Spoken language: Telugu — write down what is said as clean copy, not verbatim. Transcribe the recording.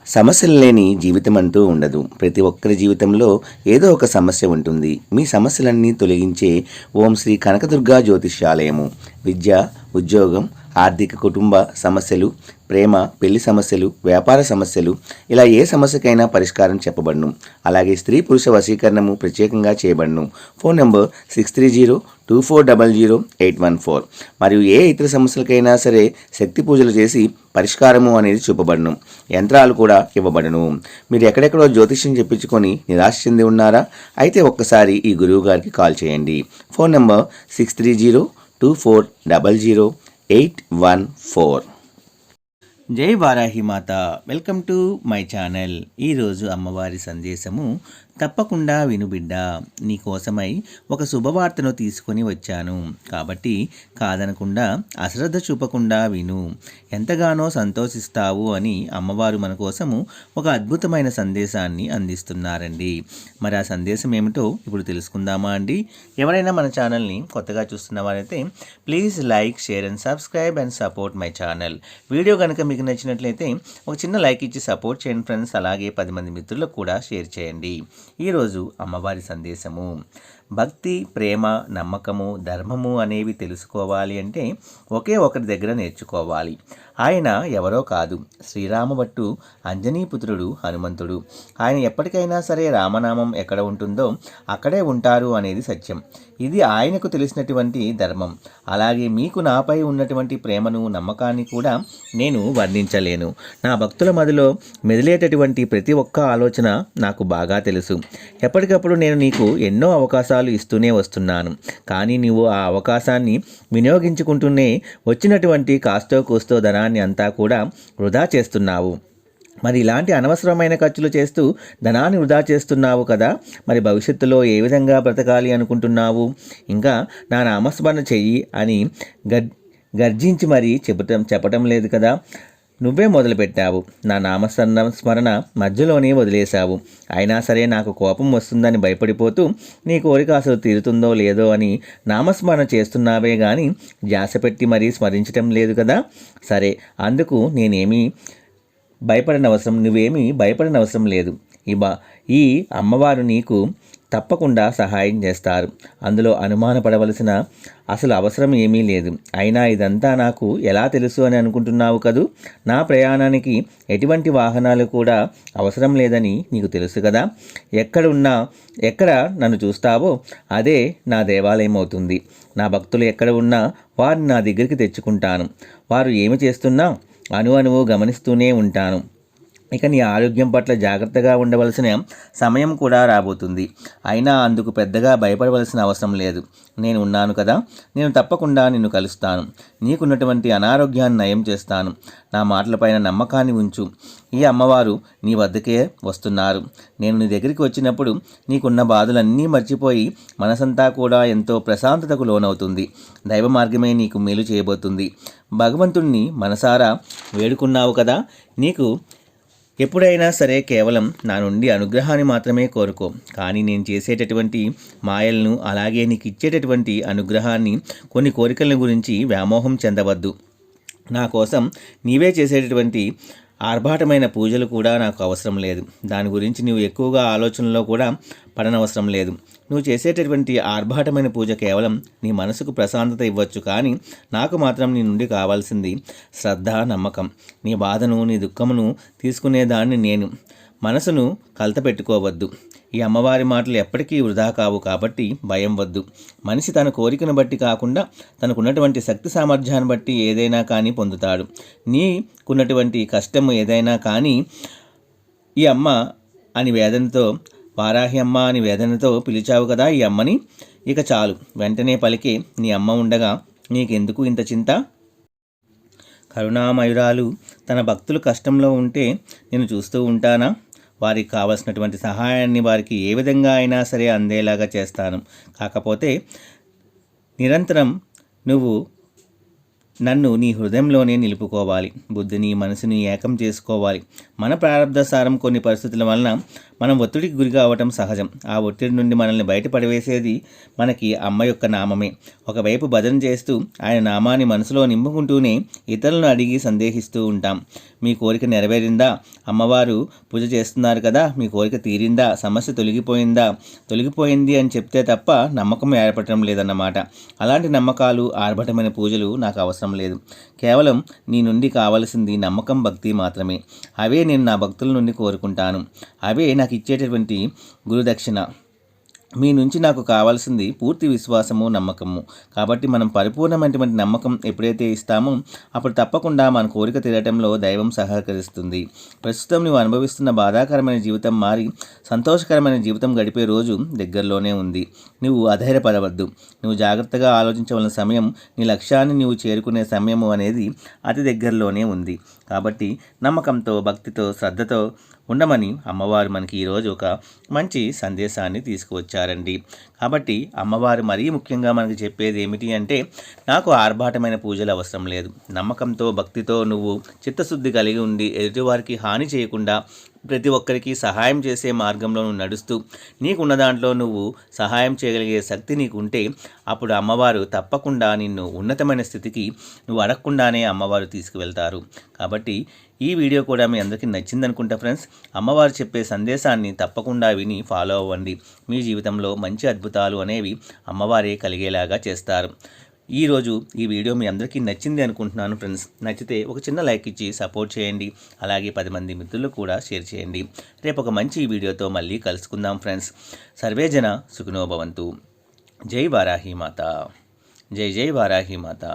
సమస్యలు లేని జీవితం అంటూ ఉండదు. ప్రతి ఒక్కరి జీవితంలో ఏదో ఒక సమస్య ఉంటుంది. మీ సమస్యలన్నీ తొలగించే ఓం శ్రీ కనకదుర్గా జ్యోతిష్యాలయము. విద్య, ఉద్యోగం, ఆర్థిక, కుటుంబ సమస్యలు, ప్రేమ, పెళ్లి సమస్యలు, వ్యాపార సమస్యలు, ఇలా ఏ సమస్యకైనా పరిష్కారం చెప్పబడును. అలాగే స్త్రీ పురుష వశీకరణము ప్రత్యేకంగా చేయబడును. Phone number 6302400814. మరియు ఏ ఇతర సమస్యలకైనా సరే శక్తి పూజలు చేసి పరిష్కారము అనేది చూపబడును. యంత్రాలు కూడా ఇవ్వబడును. మీరు ఎక్కడెక్కడో జ్యోతిష్యం చెప్పించుకొని నిరాశ చెంది ఉన్నారా? అయితే ఒక్కసారి ఈ గురువు గారికి కాల్ చేయండి. Phone number 6302400814. జై వారాహి మాత. Welcome to my channel. ఈరోజు అమ్మవారి సందేశము, తప్పకుండా విను బిడ్డ, నీకోసమై ఒక శుభవార్తను తీసుకొని వచ్చాను. కాబట్టి కాదనకుండా, అశ్రద్ధ చూపకుండా విను. ఎంతగానో సంతోషిస్తావు అని అమ్మవారు మన కోసము ఒక అద్భుతమైన సందేశాన్ని అందిస్తున్నారండి. మరి ఆ సందేశం ఏమిటో ఇప్పుడు తెలుసుకుందామా అండి? ఎవరైనా మన ఛానల్ని కొత్తగా చూస్తున్న వారైతే please like, share and subscribe and support my channel. Video కనుక మీకు నచ్చినట్లయితే ఒక చిన్న లైక్ ఇచ్చి సపోర్ట్ చేయండి ఫ్రెండ్స్. అలాగే 10 మంది మిత్రులకు కూడా షేర్ చేయండి. ఈరోజు అమ్మవారి సందేశము, భక్తి, ప్రేమ, నమ్మకము, ధర్మము అనేవి తెలుసుకోవాలి అంటే ఒకే ఒకరి దగ్గర నేర్చుకోవాలి. ఆయన ఎవరో కాదు, శ్రీరామభట్టు అంజనీపుత్రుడు హనుమంతుడు. ఆయన ఎప్పటికైనా సరే రామనామం ఎక్కడ ఉంటుందో అక్కడే ఉంటారు అనేది సత్యం. ఇది ఆయనకు తెలిసినటువంటి ధర్మం. అలాగే మీకు నాపై ఉన్నటువంటి ప్రేమను, నమ్మకాన్ని కూడా నేను వర్ణించలేను. నా భక్తుల మదిలో మెదిలేటటువంటి ప్రతి ఒక్క ఆలోచన నాకు బాగా తెలుసు. ఎప్పటికప్పుడు నేను నీకు ఎన్నో అవకాశాలు ఇస్తూనే వస్తున్నాను. కానీ నీవు ఆ అవకాశాన్ని వినియోగించుకుంటూనే వచ్చినటువంటి కాస్తో కూస్తో ధనాన్ని అంతా కూడా వృధా చేస్తున్నావు. మరి ఇలాంటి అనవసరమైన ఖర్చులు చేస్తూ ధనాన్ని వృధా చేస్తున్నావు కదా. మరి భవిష్యత్తులో ఏ విధంగా బ్రతకాలి అనుకుంటున్నావు? ఇంకా నా నామస్మరణ చెయ్యి అని గర్జించి మరీ చెప్పటం లేదు కదా. నువ్వే మొదలుపెట్టావు. నా నామస్మరణ మధ్యలోనే వదిలేశావు. అయినా సరే నాకు కోపం వస్తుందని భయపడిపోతూ నీ కోరిక అసలు తీరుతుందో లేదో అని నామస్మరణ చేస్తున్నావే కానీ ధ్యాస పెట్టి మరీ స్మరించటం లేదు కదా. సరే, అందుకు నువ్వేమీ భయపడనవసరం లేదు. ఈ అమ్మవారు నీకు తప్పకుండా సహాయం చేస్తారు. అందులో అనుమానపడవలసిన అసలు అవసరం ఏమీ లేదు. అయినా ఇదంతా నాకు ఎలా తెలుసు అని అనుకుంటున్నావు కదూ. నా ప్రయాణానికి ఎటువంటి వాహనాలు కూడా అవసరం లేదని నీకు తెలుసు కదా. ఎక్కడ నన్ను చూస్తావో అదే నా దేవాలయం అవుతుంది. నా భక్తులు ఎక్కడ ఉన్నా వారిని నా దగ్గరికి తెచ్చుకుంటాను. వారు ఏమి చేస్తున్నా అణువు గమనిస్తూనే ఉంటాను. ఇక నీ ఆరోగ్యం పట్ల జాగ్రత్తగా ఉండవలసిన సమయం కూడా రాబోతుంది. అయినా అందుకు పెద్దగా భయపడవలసిన అవసరం లేదు. నేను ఉన్నాను కదా. నేను తప్పకుండా నిన్ను కలుస్తాను. నీకున్నటువంటి అనారోగ్యాన్ని నయం చేస్తాను. నా మాటలపైన నమ్మకాన్ని ఉంచు. ఈ అమ్మవారు నీ వద్దకే వస్తున్నారు. నేను నీ దగ్గరికి వచ్చినప్పుడు నీకున్న బాధలన్నీ మర్చిపోయి మనసంతా కూడా ఎంతో ప్రశాంతతకు లోనవుతుంది. దైవ మార్గమే నీకు మేలు చేయబోతుంది. భగవంతుణ్ణి మనసారా వేడుకున్నావు కదా. నీకు ఎప్పుడైనా సరే కేవలం నా నుండి అనుగ్రహాన్ని మాత్రమే కోరుకో. కానీ నేను చేసేటటువంటి మాయలను, అలాగే నీకు ఇచ్చేటటువంటి అనుగ్రహాన్ని, కొన్ని కోరికల గురించి వ్యామోహం చెందవద్దు. నా కోసం నీవే చేసేటటువంటి ఆర్భాటమైన పూజలు కూడా నాకు అవసరం లేదు. దాని గురించి నువ్వు ఎక్కువగా ఆలోచనలో కూడా పడనవసరం లేదు. నువ్వు చేసేటటువంటి ఆర్భాటమైన పూజ కేవలం నీ మనసుకు ప్రశాంతత ఇవ్వచ్చు. కానీ నాకు మాత్రం నీ నుండి కావాల్సింది శ్రద్ధ, నమ్మకం. నీ బాధను, నీ దుఃఖమును తీసుకునేదాన్ని నేను. మనసును కలతపెట్టుకోవద్దు. ఈ అమ్మవారి మాటలు ఎప్పటికీ వృధా కావు. కాబట్టి భయం వద్దు. మనిషి తన కోరికను బట్టి కాకుండా తనకున్నటువంటి శక్తి సామర్థ్యాన్ని బట్టి ఏదైనా కానీ పొందుతాడు. నీకున్నటువంటి కష్టము ఏదైనా కానీ ఈ అమ్మ అని వేదనతో, వారాహి అమ్మ అని వేదనతో పిలిచావు కదా ఈ అమ్మని. ఇక చాలు, వెంటనే పలికే నీ అమ్మ ఉండగా నీకెందుకు ఇంత చింత? కరుణామయురాలు తన భక్తులు కష్టంలో ఉంటే నేను చూస్తూ ఉంటానా? వారికి కావలసినటువంటి సహాయాన్ని వారికి ఏ విధంగా అయినా సరే అందేలాగా చేస్తాను. కాకపోతే నిరంతరం నువ్వు నన్ను నీ హృదయంలోనే నిలుపుకోవాలి. బుద్ధిని, మనసుని ఏకం చేసుకోవాలి. మన ప్రారంధసారం కొన్ని పరిస్థితుల వలన మనం ఒత్తిడికి గురి కావటం సహజం. ఆ ఒత్తిడి నుండి మనల్ని బయటపడవేసేది మనకి అమ్మ యొక్క నామమే. ఒకవైపు భజన చేస్తూ ఆయన నామాన్ని మనసులో నింపుకుంటూనే ఇతరులను అడిగి సందేహిస్తూ ఉంటాం. మీ కోరిక నెరవేరిందా? అమ్మవారు పూజ చేస్తున్నారు కదా, మీ కోరిక తీరిందా? సమస్య తొలగిపోయింది అని చెప్తే తప్ప నమ్మకం ఏర్పడటం లేదన్నమాట. అలాంటి నమ్మకాలు, ఆర్భటమైన పూజలు నాకు అవసరం లేదు. కేవలం నీ నుండి కావలసింది నమ్మకం, భక్తి మాత్రమే. అవే నేను నా భక్తుల నుండి కోరుకుంటాను. అవే నాకు ఇచ్చేటటువంటి గురుదక్షిణ. మీ నుంచి నాకు కావాల్సింది పూర్తి విశ్వాసము, నమ్మకము. కాబట్టి మనం పరిపూర్ణమైనటువంటి నమ్మకం ఎప్పుడైతే ఇస్తామో అప్పుడు తప్పకుండా మన కోరిక తీరటంలో దైవం సహకరిస్తుంది. ప్రస్తుతం నువ్వు అనుభవిస్తున్న బాధాకరమైన జీవితం మారి సంతోషకరమైన జీవితం గడిపే రోజు దగ్గరలోనే ఉంది. నువ్వు అధైర్యపడవద్దు. నువ్వు జాగ్రత్తగా ఆలోచించవలసిన సమయం, నీ లక్ష్యాన్ని నువ్వు చేరుకునే సమయము అనేది అతి దగ్గరలోనే ఉంది. కాబట్టి నమ్మకంతో, భక్తితో, శ్రద్ధతో ఉండమని అమ్మవారు మనకి ఈరోజు ఒక మంచి సందేశాన్ని తీసుకువచ్చారండి. కాబట్టి అమ్మవారు మరీ ముఖ్యంగా మనకు చెప్పేది ఏమిటి అంటే, నాకు ఆర్భాటమైన పూజలు అవసరం లేదు. నమ్మకంతో, భక్తితో నువ్వు చిత్తశుద్ధి కలిగి ఉండి ఎదుటివారికి హాని చేయకుండా ప్రతి ఒక్కరికి సహాయం చేసే మార్గంలో నువ్వు నడుస్తూ నీకున్న దాంట్లో నువ్వు సహాయం చేయగలిగే శక్తి నీకు ఉంటే అప్పుడు అమ్మవారు తప్పకుండా నిన్ను ఉన్నతమైన స్థితికి నువ్వు అడగకుండానే అమ్మవారు తీసుకువెళ్తారు. కాబట్టి ఈ వీడియో కూడా మీ అందరికీ నచ్చిందనుకుంటా ఫ్రెండ్స్. అమ్మవారు చెప్పే సందేశాన్ని తప్పకుండా విని ఫాలో అవ్వండి. మీ జీవితంలో మంచి అద్భుతాలు అనేవి అమ్మవారే కలిగేలాగా చేస్తారు. ఈరోజు ఈ వీడియో మీ అందరికీ నచ్చింది అనుకుంటున్నాను ఫ్రెండ్స్. నచ్చితే ఒక చిన్న లైక్ ఇచ్చి సపోర్ట్ చేయండి. అలాగే 10 మంది మిత్రులకు కూడా షేర్ చేయండి. రేపు ఒక మంచి వీడియోతో మళ్ళీ కలుసుకుందాం ఫ్రెండ్స్. సర్వే జన సుఖినో భవంతు. జై వారాహి మాత. జై జై వారాహి మాత.